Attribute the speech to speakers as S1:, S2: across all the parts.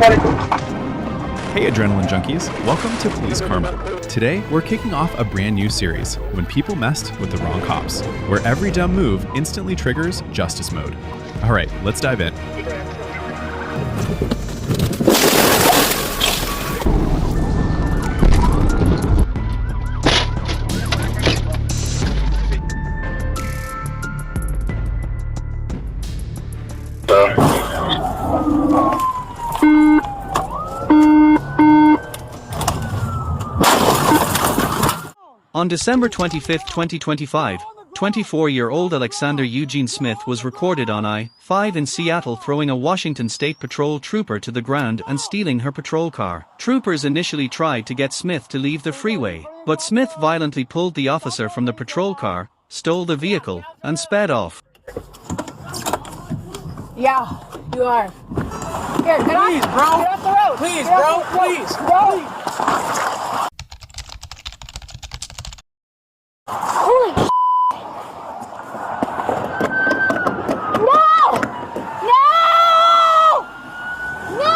S1: Hey Adrenaline Junkies, welcome to Police Karma. Today, we're kicking off a brand new series, When People Messed with the Wrong Cops, where every dumb move instantly triggers justice mode. Alright, let's dive in.
S2: On December 25, 2025, 24-year-old Alexander Eugene Smith was recorded on I-5 in Seattle throwing a Washington State Patrol trooper to the ground and stealing her patrol car. Troopers initially tried to get Smith to leave the freeway, but Smith violently pulled the officer from the patrol car, stole the vehicle, and sped off.
S3: Yeah, you are. Here, get off.
S4: Please, bro.
S3: Get off the road.
S4: Please,
S3: Get
S4: bro.
S3: off the road.
S4: Please.
S3: Bro. Holy sh**. No! No! No!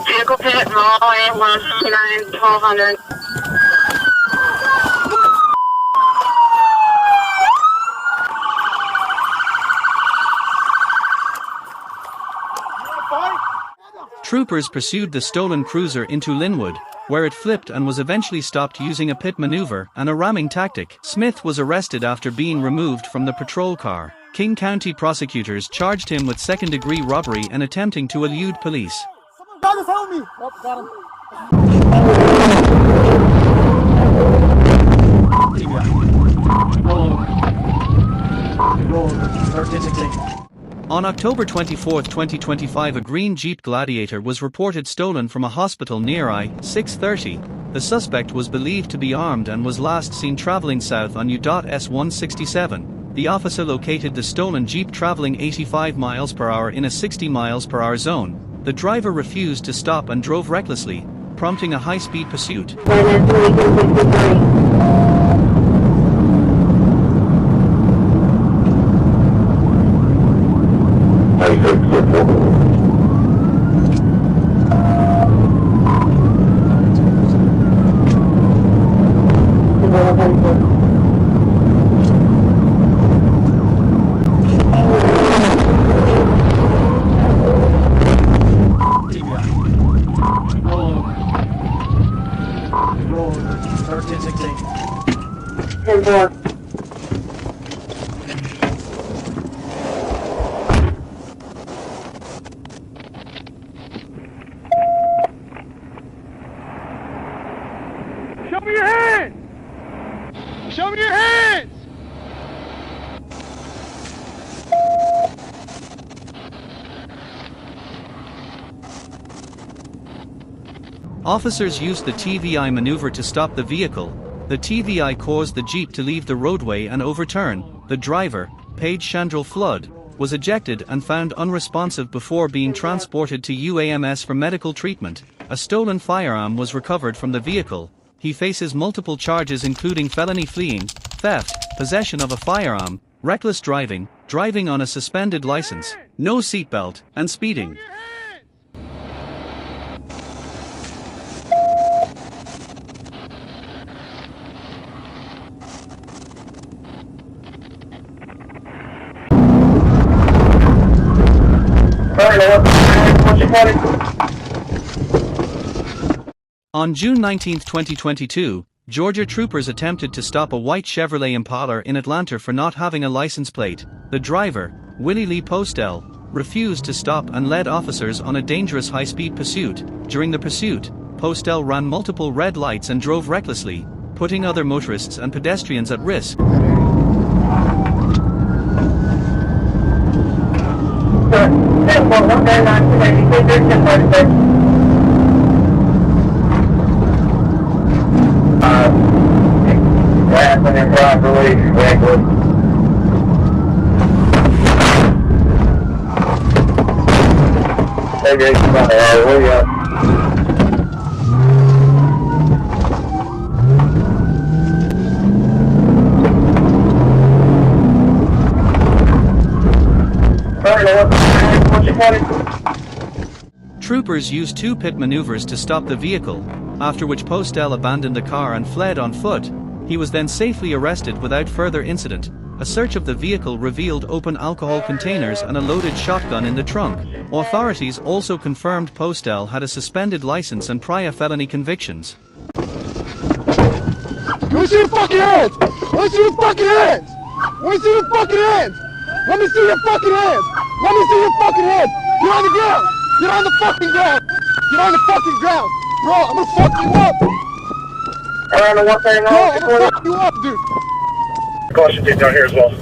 S5: Vehicle pit, mall, 159, 1200.
S2: Troopers pursued the stolen cruiser into Linwood, where it flipped and was eventually stopped using a pit maneuver and a ramming tactic. Smith was arrested after being removed from the patrol car. King County prosecutors charged him with second-degree robbery and attempting to elude police.
S4: God is help me. Oh, got him.
S2: On October 24, 2025, a green Jeep Gladiator was reported stolen from a hospital near I-630. The suspect was believed to be armed and was last seen traveling south on U.S-167. The officer located the stolen Jeep traveling 85 miles per hour in a 60 miles per hour zone. The driver refused to stop and drove recklessly, prompting a high-speed pursuit.
S4: Show me your hands! Show me your hands!
S2: Officers used the TVI maneuver to stop the vehicle. The TVI caused the Jeep to leave the roadway and overturn. The driver, Paige Chandrell Flood, was ejected and found unresponsive before being transported to UAMS for medical treatment. A stolen firearm was recovered from the vehicle. He faces multiple charges including felony fleeing, theft, possession of a firearm, reckless driving, driving on a suspended license, no seatbelt, and speeding. On June 19, 2022, Georgia troopers attempted to stop a white Chevrolet Impala in Atlanta for not having a license plate. The driver, Willie Lee Postel, refused to stop and led officers on a dangerous high-speed pursuit. During the pursuit, Postel ran multiple red lights and drove recklessly, putting other motorists and pedestrians at risk.
S6: Happening improperly, reckless.
S5: Where you at?
S2: Troopers used two pit maneuvers to stop the vehicle, after which Postel abandoned the car and fled on foot. He was then safely arrested without further incident. A search of the vehicle revealed open alcohol containers and a loaded shotgun in the trunk. Authorities also confirmed Postel had a suspended license and prior felony convictions.
S4: Let me see your fucking hands! Let me see your fucking hands! Let me see your fucking hands! Let me see your fucking hands! Let me see your fucking hands! Get on the ground! Get on the fucking ground! Get on the fucking ground! Bro, I'm gonna fuck you up!
S5: I don't know what's going
S4: Bro,
S5: on.
S4: I'm gonna fuck you up, dude!
S5: Caution tape down here as well.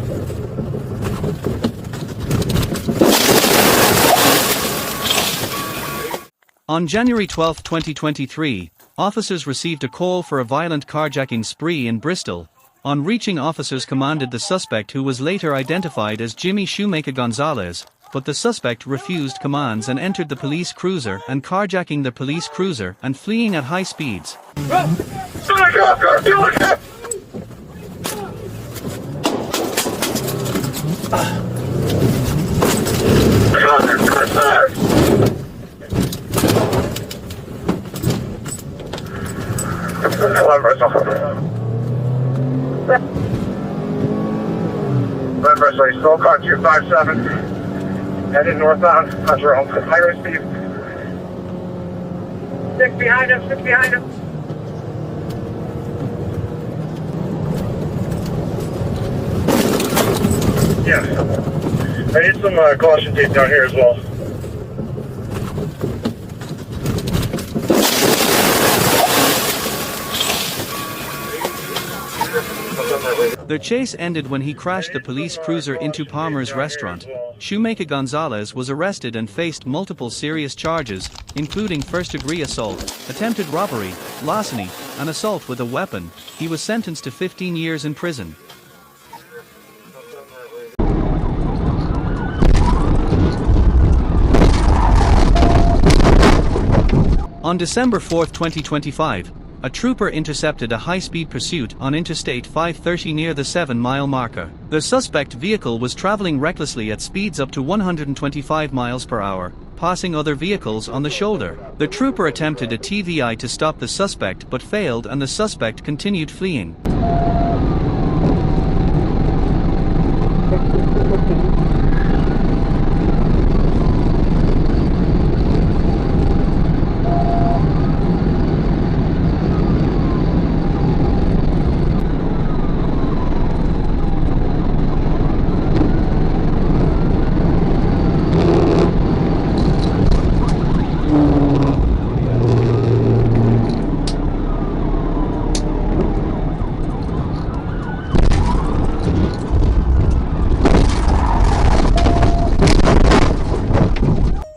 S2: On January 12, 2023, officers received a call for a violent carjacking spree in Bristol. On reaching, officers commanded the suspect, who was later identified as Jimmy Shoemaker Gonzalez, but the suspect refused commands and entered the police cruiser and carjacking the police cruiser and fleeing at high speeds.
S5: Remember, still car 257, headed northbound, on your own, higher speed. Six behind him, six behind him. Yeah. I need some caution tape down here as well.
S2: The chase ended when he crashed the police cruiser into Palmer's restaurant. Shoemaker Gonzalez was arrested and faced multiple serious charges, including first-degree assault, attempted robbery, larceny, and assault with a weapon. He was sentenced to 15 years in prison. On December 4, 2025, a trooper intercepted a high-speed pursuit on Interstate 530 near the 7-mile marker. The suspect vehicle was traveling recklessly at speeds up to 125 miles per hour, passing other vehicles on the shoulder. The trooper attempted a TVI to stop the suspect but failed, and the suspect continued fleeing.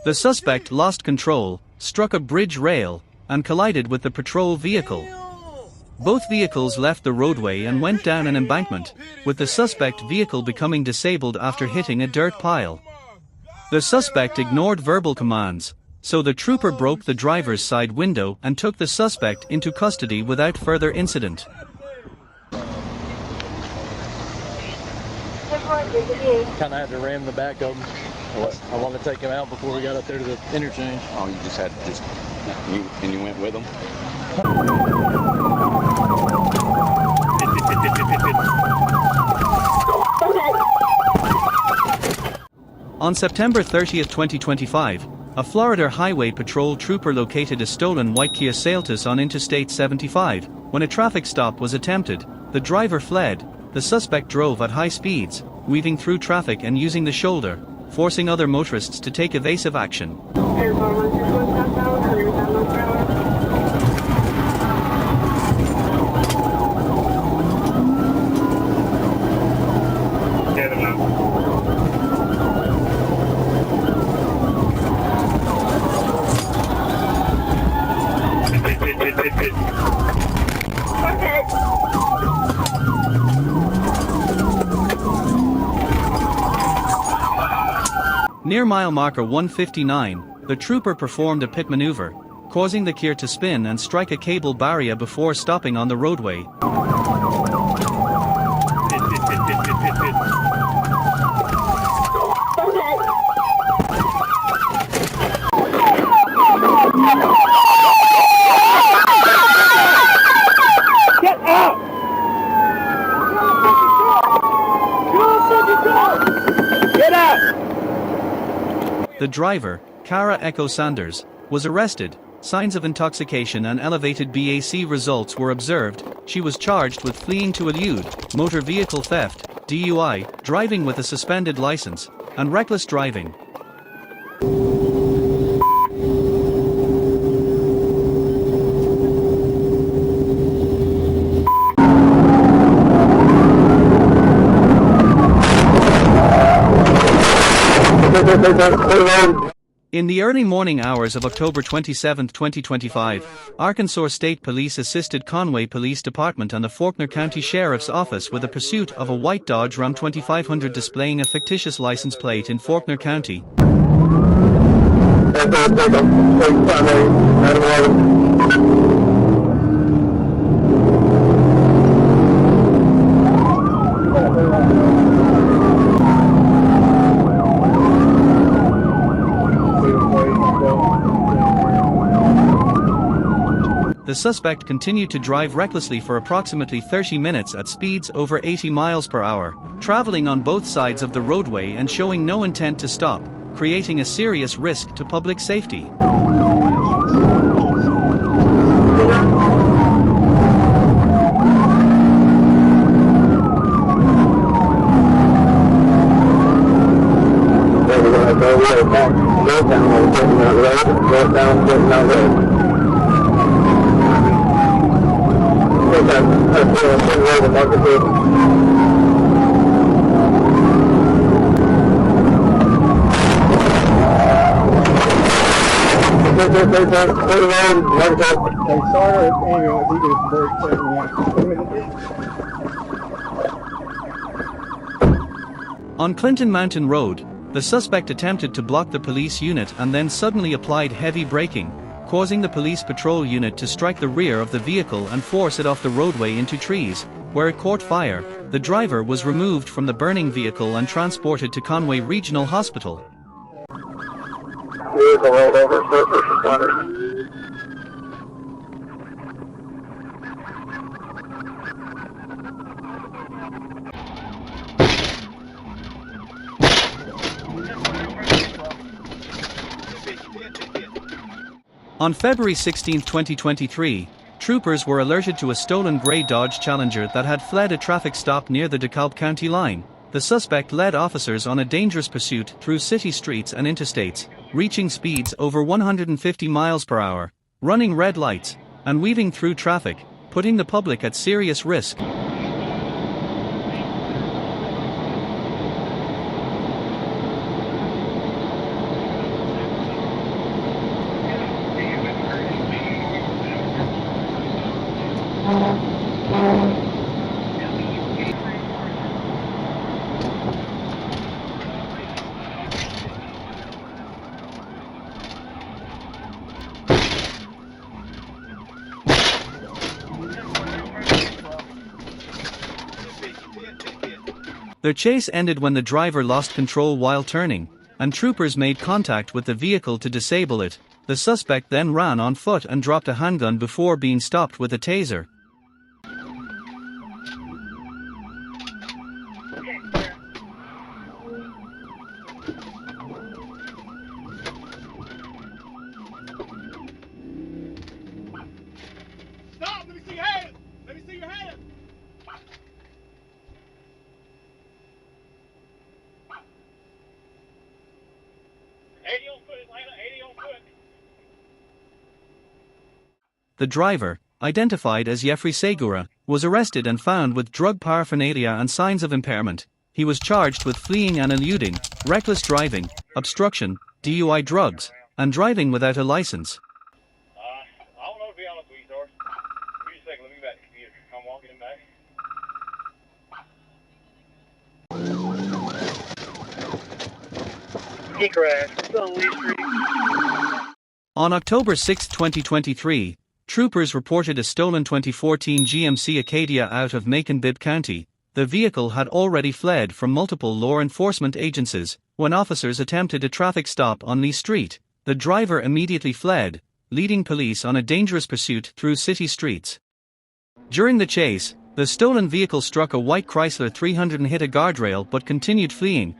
S2: The suspect lost control, struck a bridge rail, and collided with the patrol vehicle. Both vehicles left the roadway and went down an embankment, with the suspect vehicle becoming disabled after hitting a dirt pile. The suspect ignored verbal commands, so the trooper broke the driver's side window and took the suspect into custody without further incident.
S6: Kind of had to ram the back of him. I wanted to take him out before we got up there to the interchange.
S7: Oh, you just had to you went with him?
S2: On September 30, 2025, a Florida Highway Patrol trooper located a stolen white Kia Seltos on Interstate 75. When a traffic stop was attempted, the driver fled. The suspect drove at high speeds, weaving through traffic and using the shoulder, forcing other motorists to take evasive action. Near mile marker 159, The trooper performed a pit maneuver, causing the Kia to spin and strike a cable barrier before stopping on the roadway. The driver, Kara Echo Sanders, was arrested. Signs of intoxication and elevated BAC results were observed. She was charged with fleeing to elude, motor vehicle theft, DUI, driving with a suspended license, and reckless driving. In the early morning hours of October 27, 2025, Arkansas State Police assisted Conway Police Department and the Faulkner County Sheriff's Office with the pursuit of a white Dodge Ram 2500 displaying a fictitious license plate in Faulkner County. The suspect continued to drive recklessly for approximately 30 minutes at speeds over 80 miles per hour, traveling on both sides of the roadway and showing no intent to stop, creating a serious risk to public safety. On Clinton Mountain Road, the suspect attempted to block the police unit and then suddenly applied heavy braking, causing the police patrol unit to strike the rear of the vehicle and force it off the roadway into trees, where it caught fire. The driver was removed from the burning vehicle and transported to Conway Regional Hospital.
S5: Vehicle rolled over, first responders.
S2: On February 16, 2023, troopers were alerted to a stolen gray Dodge Challenger that had fled a traffic stop near the DeKalb County line. The suspect led officers on a dangerous pursuit through city streets and interstates, reaching speeds over 150 miles per hour, running red lights, and weaving through traffic, putting the public at serious risk. Their chase ended when the driver lost control while turning, and troopers made contact with the vehicle to disable it. The suspect then ran on foot and dropped a handgun before being stopped with a taser.
S4: Stop! Let me see your hands! Let me see your hands!
S2: The driver, identified as Jeffrey Segura, was arrested and found with drug paraphernalia and signs of impairment. He was charged with fleeing and eluding, reckless driving, obstruction, DUI drugs, and driving without a license.
S8: I don't know to be honest with you, sir. Give me a second, let me get back to the computer. I'm walking him back. He crashed. It's on Lee Street.
S2: On October 6, 2023, troopers reported a stolen 2014 GMC Acadia out of Macon-Bibb County. The vehicle had already fled from multiple law enforcement agencies. When officers attempted a traffic stop on Lee Street, the driver immediately fled, leading police on a dangerous pursuit through city streets. During the chase, the stolen vehicle struck a white Chrysler 300 and hit a guardrail but continued fleeing.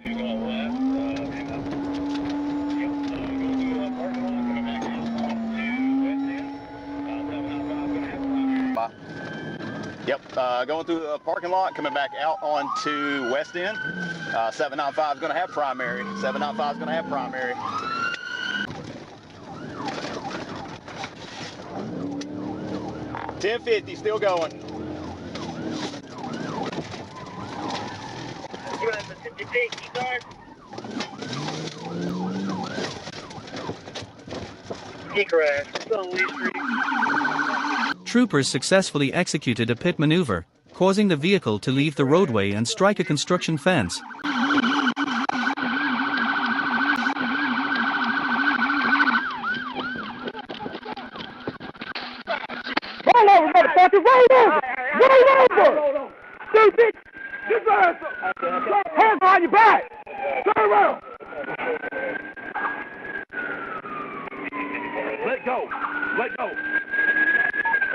S7: Yep, going through the parking lot, coming back out onto West End. 795 is going to have primary. 795 is going to have primary. $10.50, still going.
S8: You have the 58 key card? Key crash. It's on Lee Street.
S2: Troopers successfully executed a pit maneuver, causing the vehicle to leave the roadway and strike a construction fence.
S4: Roll over, motherfucker! Roll over! Roll over! Stupid! Get your ass up! Hands behind your back! Turn around! Let go! Let go!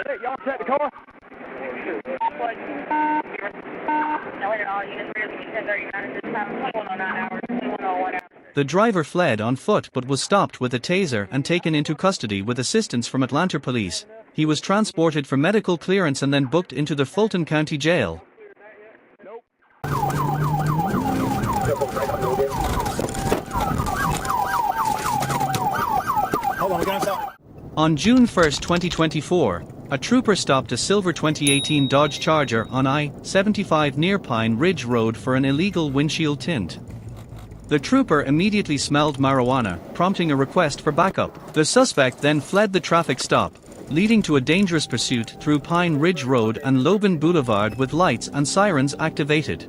S4: Hey, y'all check the car?
S2: The driver fled on foot but was stopped with a taser and taken into custody with assistance from Atlanta police. He was transported for medical clearance and then booked into the Fulton County Jail. On June 1, 2024, a trooper stopped a silver 2018 Dodge Charger on I-75 near Pine Ridge Road for an illegal windshield tint. The trooper immediately smelled marijuana, prompting a request for backup. The suspect then fled the traffic stop, leading to a dangerous pursuit through Pine Ridge Road and Loban Boulevard with lights and sirens activated.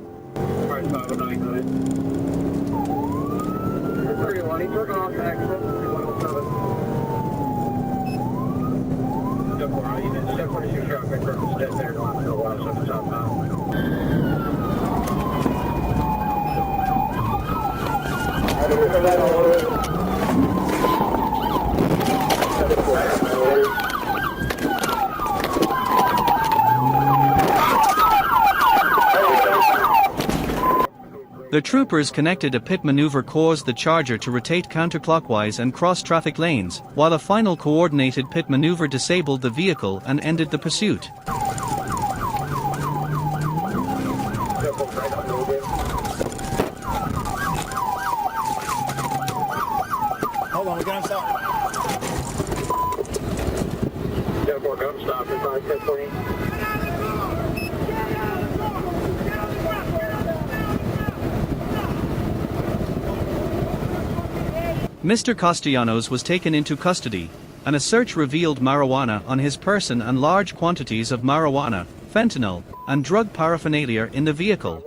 S2: The troopers connected a pit maneuver caused the Charger to rotate counterclockwise and cross traffic lanes, while a final coordinated pit maneuver disabled the vehicle and ended the pursuit.
S4: Hold on, we got him stopped.
S2: Mr. Castellanos was taken into custody, and a search revealed marijuana on his person and large quantities of marijuana, fentanyl, and drug paraphernalia in the vehicle.